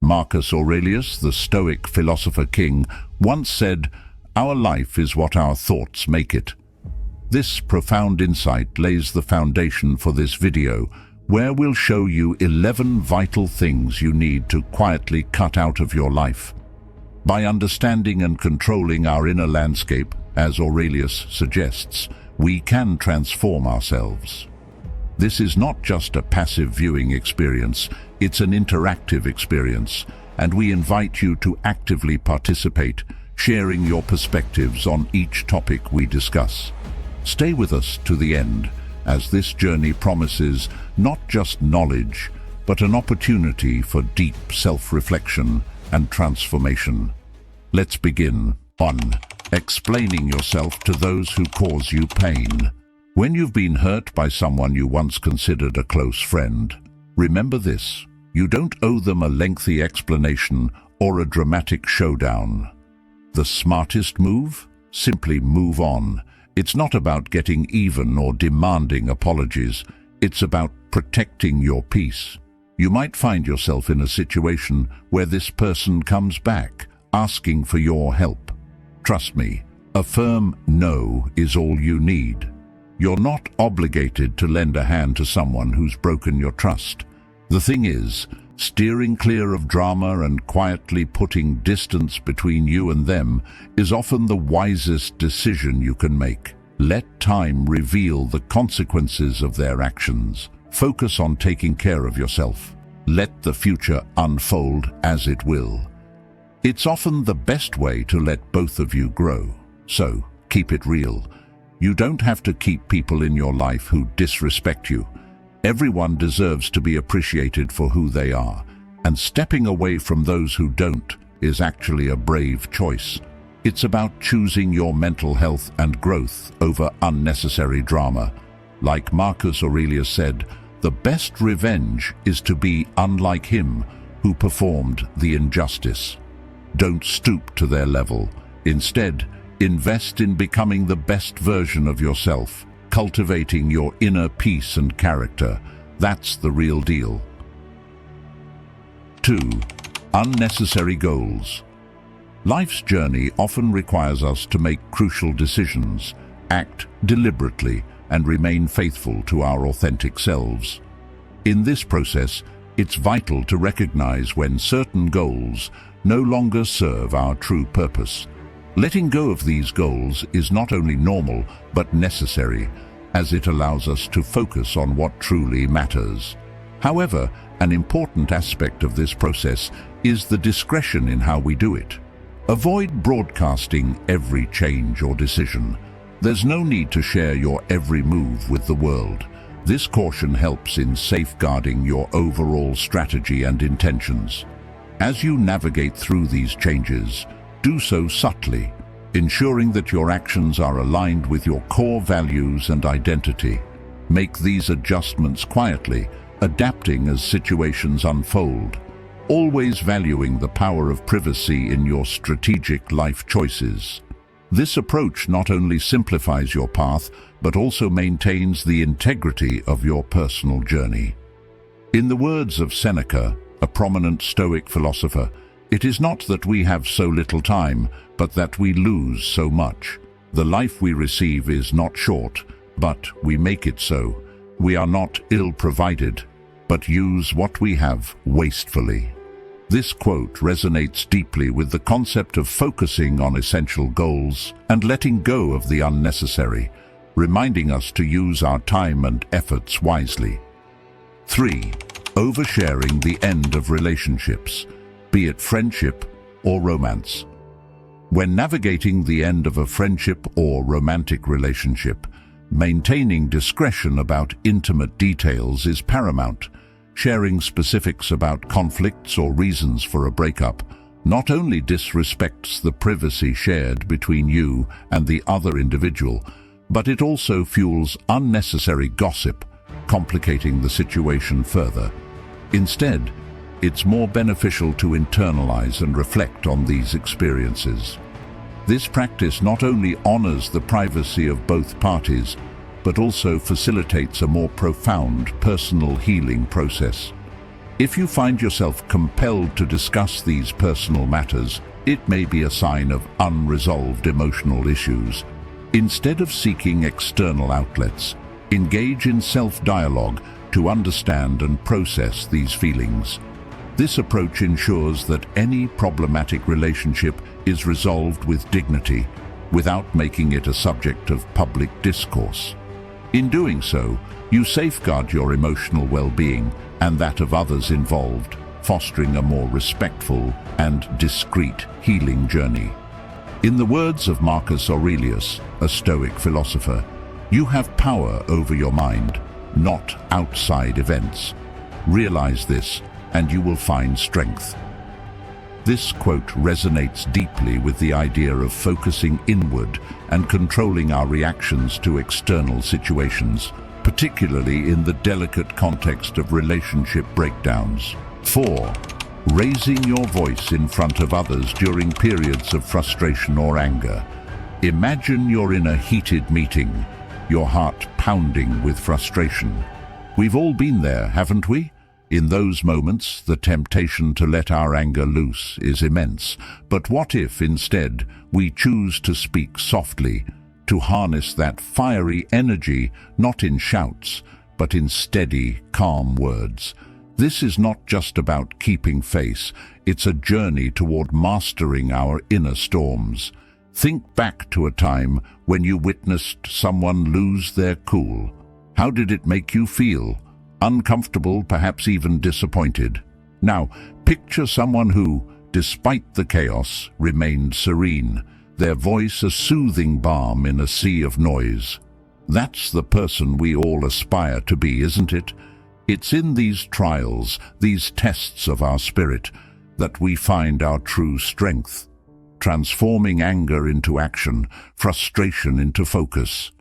Marcus Aurelius, the Stoic philosopher king, once said, "Our life is what our thoughts make it." This profound insight lays the foundation for this video, where we'll show you 11 vital things you need to quietly cut out of your life. By understanding and controlling our inner landscape, as Aurelius suggests, we can transform ourselves. This is not just a passive viewing experience, it's an interactive experience, and we invite you to actively participate, sharing your perspectives on each topic we discuss. Stay with us to the end, as this journey promises not just knowledge, but an opportunity for deep self-reflection and transformation. Let's begin. 1. Explaining yourself to those who cause you pain. When you've been hurt by someone you once considered a close friend, remember this: you don't owe them a lengthy explanation or a dramatic showdown. The smartest move? Simply move on. It's not about getting even or demanding apologies. It's about protecting your peace. You might find yourself in a situation where this person comes back, asking for your help. Trust me, a firm no is all you need. You're not obligated to lend a hand to someone who's broken your trust. The thing is, steering clear of drama and quietly putting distance between you and them is often the wisest decision you can make. Let time reveal the consequences of their actions. Focus on taking care of yourself. Let the future unfold as it will. It's often the best way to let both of you grow. So, keep it real. You don't have to keep people in your life who disrespect you. Everyone deserves to be appreciated for who they are, and stepping away from those who don't is actually a brave choice. It's about choosing your mental health and growth over unnecessary drama. Like Marcus Aurelius said, the best revenge is to be unlike him who performed the injustice. Don't stoop to their level. Instead, invest in becoming the best version of yourself, cultivating your inner peace and character. That's the real deal. 2. Unnecessary goals. Life's journey often requires us to make crucial decisions, act deliberately, and remain faithful to our authentic selves. In this process, it's vital to recognize when certain goals no longer serve our true purpose. Letting go of these goals is not only normal, but necessary, as it allows us to focus on what truly matters. However, an important aspect of this process is the discretion in how we do it. Avoid broadcasting every change or decision. There's no need to share your every move with the world. This caution helps in safeguarding your overall strategy and intentions. As you navigate through these changes, do so subtly, ensuring that your actions are aligned with your core values and identity. Make these adjustments quietly, adapting as situations unfold, always valuing the power of privacy in your strategic life choices. This approach not only simplifies your path, but also maintains the integrity of your personal journey. In the words of Seneca, a prominent Stoic philosopher, it is not that we have so little time, but that we lose so much. The life we receive is not short, but we make it so. We are not ill-provided, but use what we have wastefully. This quote resonates deeply with the concept of focusing on essential goals and letting go of the unnecessary, reminding us to use our time and efforts wisely. 3. Oversharing the end of relationships, be it friendship or romance. When navigating the end of a friendship or romantic relationship, maintaining discretion about intimate details is paramount. Sharing specifics about conflicts or reasons for a breakup not only disrespects the privacy shared between you and the other individual, but it also fuels unnecessary gossip, complicating the situation further. Instead, it's more beneficial to internalize and reflect on these experiences. This practice not only honors the privacy of both parties, but also facilitates a more profound personal healing process. If you find yourself compelled to discuss these personal matters, it may be a sign of unresolved emotional issues. Instead of seeking external outlets, engage in self-dialogue to understand and process these feelings. This approach ensures that any problematic relationship is resolved with dignity, without making it a subject of public discourse. In doing so, you safeguard your emotional well-being and that of others involved, fostering a more respectful and discreet healing journey. In the words of Marcus Aurelius, a Stoic philosopher, you have power over your mind, not outside events. Realize this, and you will find strength. This quote resonates deeply with the idea of focusing inward and controlling our reactions to external situations, particularly in the delicate context of relationship breakdowns. 4. Raising your voice in front of others during periods of frustration or anger. Imagine you're in a heated meeting, your heart pounding with frustration. We've all been there, haven't we? In those moments, the temptation to let our anger loose is immense. But what if, instead, we choose to speak softly, to harness that fiery energy, not in shouts, but in steady, calm words? This is not just about keeping face, it's a journey toward mastering our inner storms. Think back to a time when you witnessed someone lose their cool. How did it make you feel? Uncomfortable, perhaps even disappointed. Now, picture someone who, despite the chaos, remained serene, their voice a soothing balm in a sea of noise. That's the person we all aspire to be, isn't it? It's in these trials, these tests of our spirit, that we find our true strength, transforming anger into action, frustration into focus.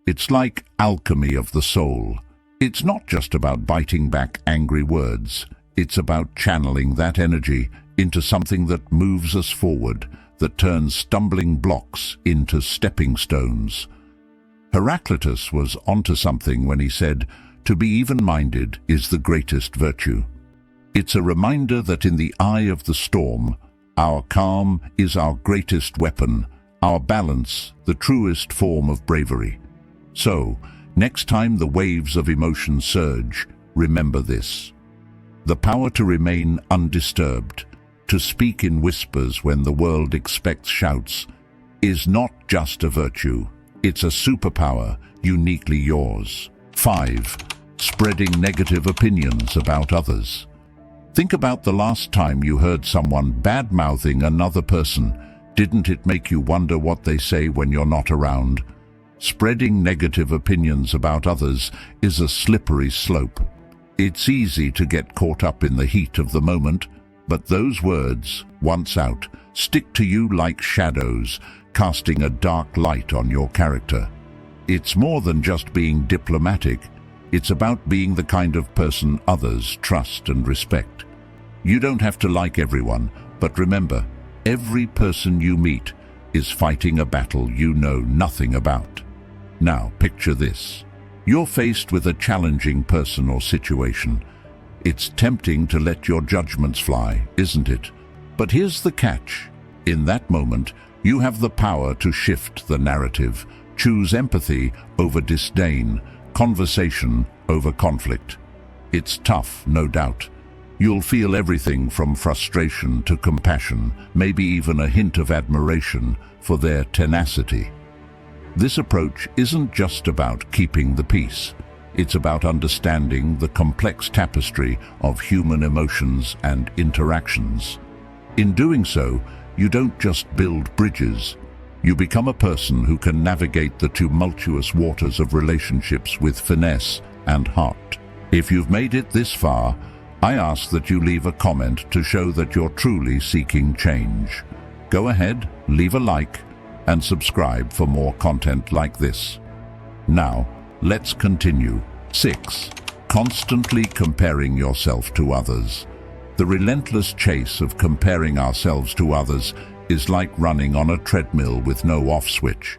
It's like alchemy of the soul. It's not just about biting back angry words. It's about channeling that energy into something that moves us forward, that turns stumbling blocks into stepping stones. Heraclitus was onto something when he said, "To be even-minded is the greatest virtue." It's a reminder that in the eye of the storm, our calm is our greatest weapon, our balance the truest form of bravery. So, next time the waves of emotion surge, remember this: the power to remain undisturbed, to speak in whispers when the world expects shouts, is not just a virtue, it's a superpower uniquely yours. 5. Spreading negative opinions about others. Think about the last time you heard someone bad-mouthing another person. Didn't it make you wonder what they say when you're not around? Spreading negative opinions about others is a slippery slope. It's easy to get caught up in the heat of the moment, but those words, once out, stick to you like shadows, casting a dark light on your character. It's more than just being diplomatic. It's about being the kind of person others trust and respect. You don't have to like everyone, but remember, every person you meet is fighting a battle you know nothing about. Now, picture this. You're faced with a challenging person or situation. It's tempting to let your judgments fly, isn't it? But here's the catch. In that moment, you have the power to shift the narrative. Choose empathy over disdain, conversation over conflict. It's tough, no doubt. You'll feel everything from frustration to compassion, maybe even a hint of admiration for their tenacity. This approach isn't just about keeping the peace. It's about understanding the complex tapestry of human emotions and interactions. In doing so, you don't just build bridges. You become a person who can navigate the tumultuous waters of relationships with finesse and heart. If you've made it this far, I ask that you leave a comment to show that you're truly seeking change. Go ahead, leave a like, and subscribe for more content like this. Now, let's continue. 6. Constantly comparing yourself to others. The relentless chase of comparing ourselves to others is like running on a treadmill with no off switch.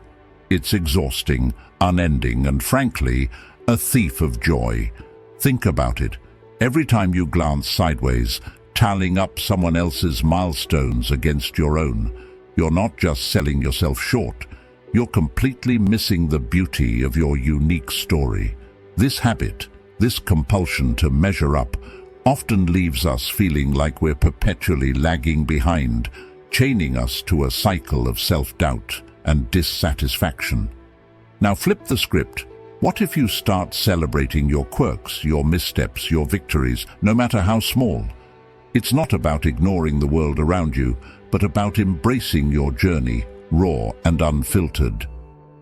It's exhausting, unending, and frankly, a thief of joy. Think about it. Every time you glance sideways, tallying up someone else's milestones against your own, you're not just selling yourself short, you're completely missing the beauty of your unique story. This habit, this compulsion to measure up, often leaves us feeling like we're perpetually lagging behind, chaining us to a cycle of self-doubt and dissatisfaction. Now flip the script. What if you start celebrating your quirks, your missteps, your victories, no matter how small? It's not about ignoring the world around you, but about embracing your journey, raw and unfiltered.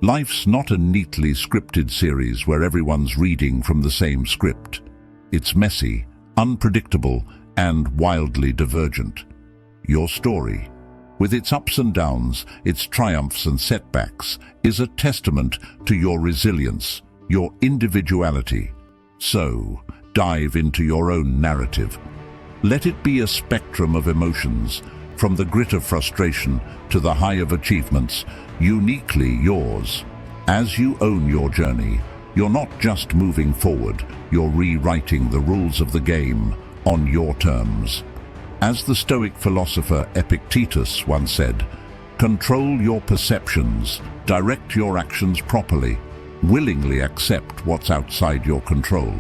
Life's not a neatly scripted series where everyone's reading from the same script. It's messy, unpredictable, and wildly divergent. Your story, with its ups and downs, its triumphs and setbacks, is a testament to your resilience, your individuality. So, dive into your own narrative. Let it be a spectrum of emotions, from the grit of frustration to the high of achievements, uniquely yours. As you own your journey, you're not just moving forward, you're rewriting the rules of the game on your terms. As the Stoic philosopher Epictetus once said, control your perceptions, direct your actions properly, willingly accept what's outside your control.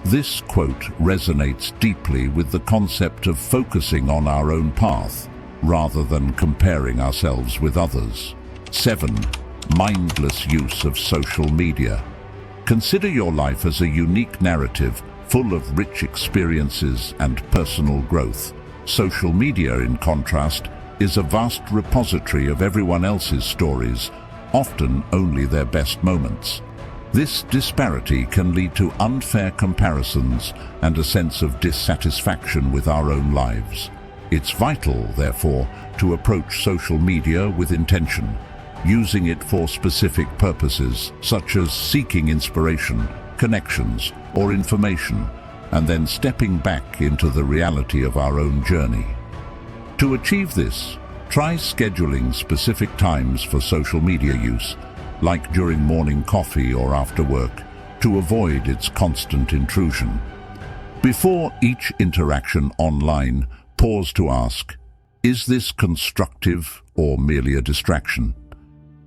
This quote resonates deeply with the concept of focusing on our own path, rather than comparing ourselves with others. 7. Mindless use of social media. Consider your life as a unique narrative full of rich experiences and personal growth. Social media, in contrast, is a vast repository of everyone else's stories, often only their best moments. This disparity can lead to unfair comparisons and a sense of dissatisfaction with our own lives. It's vital, therefore, to approach social media with intention, using it for specific purposes, such as seeking inspiration, connections, or information, and then stepping back into the reality of our own journey. To achieve this, try scheduling specific times for social media use, like during morning coffee or after work, to avoid its constant intrusion. Before each interaction online, pause to ask, is this constructive or merely a distraction?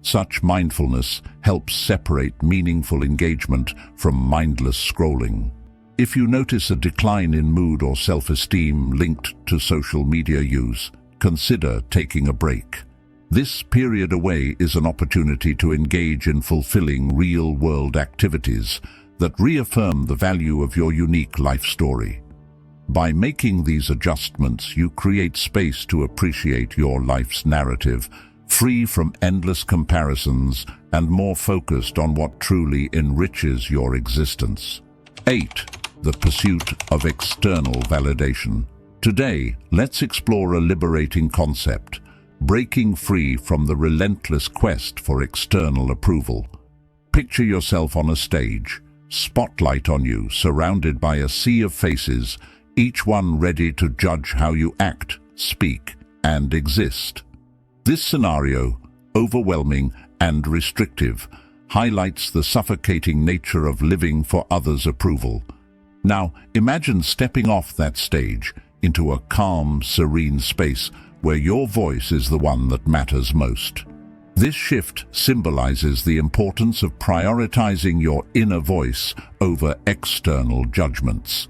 Such mindfulness helps separate meaningful engagement from mindless scrolling. If you notice a decline in mood or self-esteem linked to social media use, consider taking a break. This period away is an opportunity to engage in fulfilling real-world activities that reaffirm the value of your unique life story. By making these adjustments, you create space to appreciate your life's narrative, free from endless comparisons and more focused on what truly enriches your existence. 8. The pursuit of external validation. Today, let's explore a liberating concept: breaking free from the relentless quest for external approval. Picture yourself on a stage, spotlight on you, surrounded by a sea of faces, each one ready to judge how you act, speak, and exist. This scenario, overwhelming and restrictive, highlights the suffocating nature of living for others' approval. Now, imagine stepping off that stage into a calm, serene space where your voice is the one that matters most. This shift symbolizes the importance of prioritizing your inner voice over external judgments.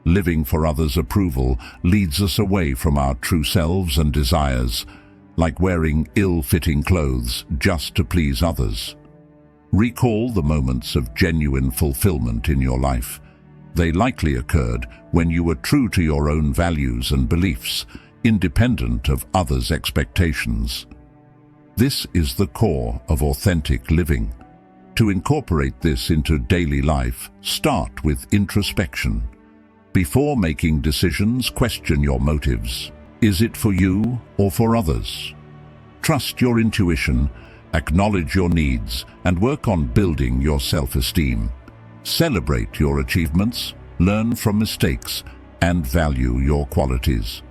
Living for others' approval leads us away from our true selves and desires, like wearing ill-fitting clothes just to please others. Recall the moments of genuine fulfillment in your life. They likely occurred when you were true to your own values and beliefs, independent of others' expectations. This is the core of authentic living. To incorporate this into daily life, start with introspection. Before making decisions, question your motives. Is it for you or for others? Trust your intuition, acknowledge your needs, and work on building your self-esteem. Celebrate your achievements, learn from mistakes, and value your qualities.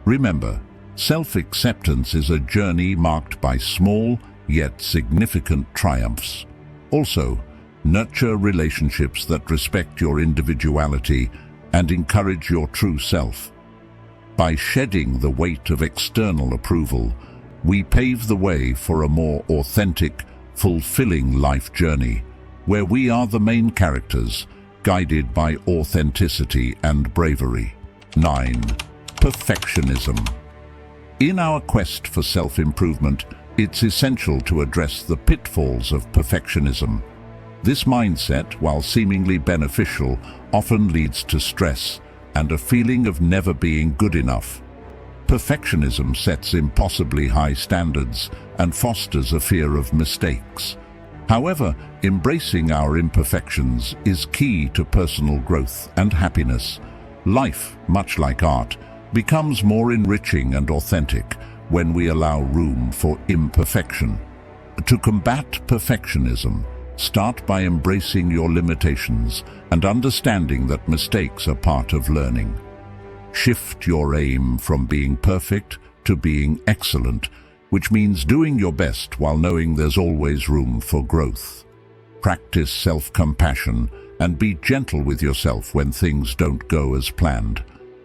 Remember, self-acceptance is a journey marked by small yet significant triumphs. Also, nurture relationships that respect your individuality and encourage your true self. By shedding the weight of external approval, we pave the way for a more authentic, fulfilling life journey, where we are the main characters, guided by authenticity and bravery. 9. Perfectionism. In our quest for self-improvement, it's essential to address the pitfalls of perfectionism. This mindset, while seemingly beneficial, often leads to stress and a feeling of never being good enough. Perfectionism sets impossibly high standards and fosters a fear of mistakes. However, embracing our imperfections is key to personal growth and happiness. Life, much like art, becomes more enriching and authentic when we allow room for imperfection. To combat perfectionism, start by embracing your limitations and understanding that mistakes are part of learning. Shift your aim from being perfect to being excellent, which means doing your best while knowing there's always room for growth. Practice self-compassion and be gentle with yourself when things don't go as planned.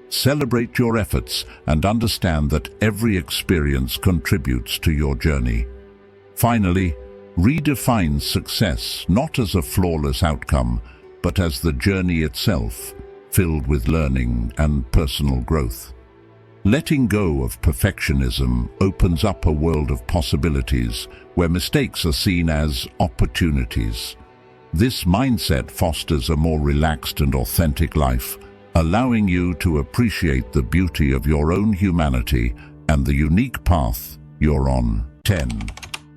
Celebrate your efforts and understand that every experience contributes to your journey. Finally, redefine success not as a flawless outcome, but as the journey itself, filled with learning and personal growth. Letting go of perfectionism opens up a world of possibilities where mistakes are seen as opportunities. This mindset fosters a more relaxed and authentic life, allowing you to appreciate the beauty of your own humanity and the unique path you're on. 10.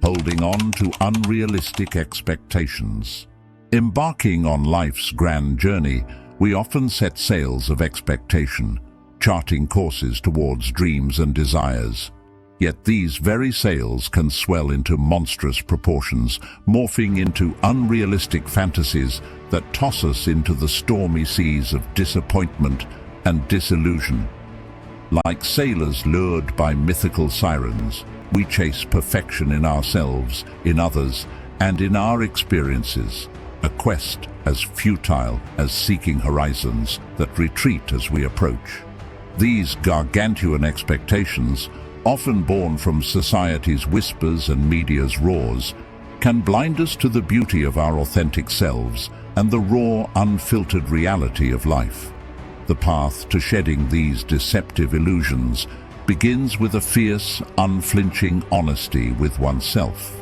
Holding on to unrealistic expectations. Embarking on life's grand journey, we often set sails of expectation, charting courses towards dreams and desires. Yet these very sails can swell into monstrous proportions, morphing into unrealistic fantasies that toss us into the stormy seas of disappointment and disillusion. Like sailors lured by mythical sirens, we chase perfection in ourselves, in others, and in our experiences, a quest as futile as seeking horizons that retreat as we approach. These gargantuan expectations, often born from society's whispers and media's roars, can blind us to the beauty of our authentic selves and the raw, unfiltered reality of life. The path to shedding these deceptive illusions begins with a fierce, unflinching honesty with oneself.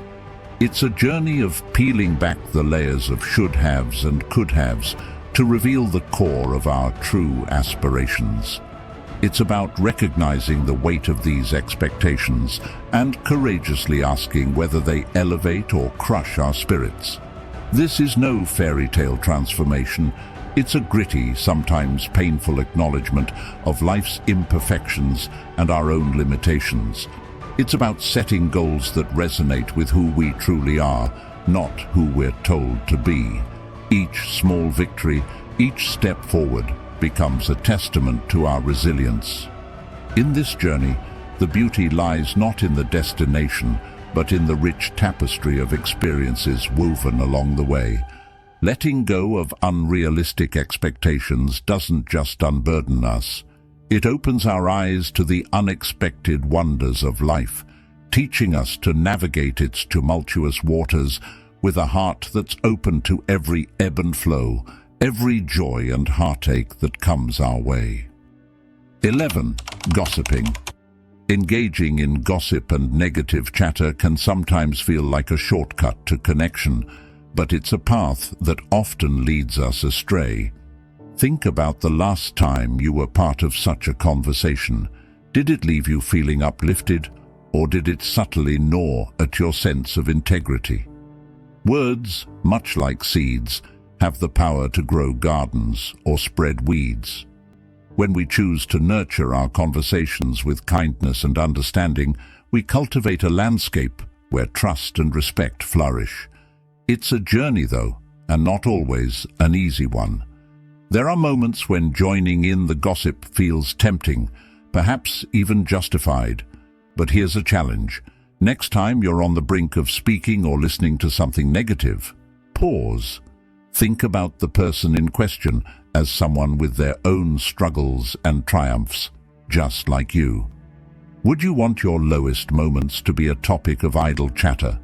It's a journey of peeling back the layers of should-haves and could-haves to reveal the core of our true aspirations. It's about recognizing the weight of these expectations and courageously asking whether they elevate or crush our spirits. This is no fairy tale transformation. It's a gritty, sometimes painful acknowledgement of life's imperfections and our own limitations. It's about setting goals that resonate with who we truly are, not who we're told to be. Each small victory, each step forward, becomes a testament to our resilience. In this journey, the beauty lies not in the destination, but in the rich tapestry of experiences woven along the way. Letting go of unrealistic expectations doesn't just unburden us. It opens our eyes to the unexpected wonders of life, teaching us to navigate its tumultuous waters with a heart that's open to every ebb and flow, every joy and heartache that comes our way. 11. Gossiping. Engaging in gossip and negative chatter can sometimes feel like a shortcut to connection, but it's a path that often leads us astray. Think about the last time you were part of such a conversation. Did it leave you feeling uplifted, or did it subtly gnaw at your sense of integrity? Words, much like seeds, have the power to grow gardens or spread weeds. When we choose to nurture our conversations with kindness and understanding, we cultivate a landscape where trust and respect flourish. It's a journey, though, and not always an easy one. There are moments when joining in the gossip feels tempting, perhaps even justified. But here's a challenge. Next time you're on the brink of speaking or listening to something negative, pause. Think about the person in question as someone with their own struggles and triumphs, just like you. Would you want your lowest moments to be a topic of idle chatter?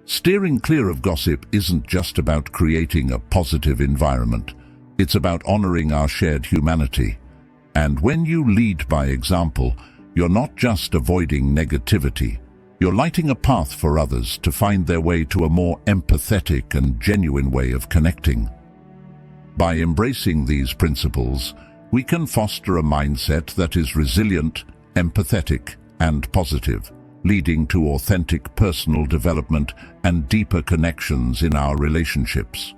Steering clear of gossip isn't just about creating a positive environment. It's about honoring our shared humanity. And when you lead by example, you're not just avoiding negativity. You're lighting a path for others to find their way to a more empathetic and genuine way of connecting. By embracing these principles, we can foster a mindset that is resilient, empathetic, and positive, leading to authentic personal development and deeper connections in our relationships.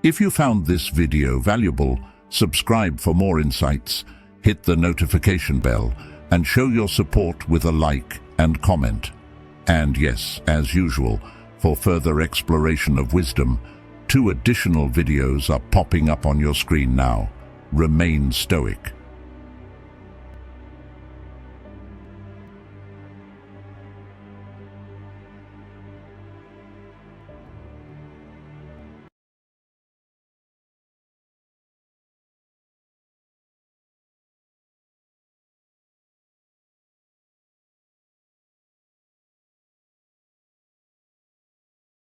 If you found this video valuable, subscribe for more insights, hit the notification bell, and show your support with a like and comment. And yes, as usual, for further exploration of wisdom, 2 additional videos are popping up on your screen now. Remain stoic.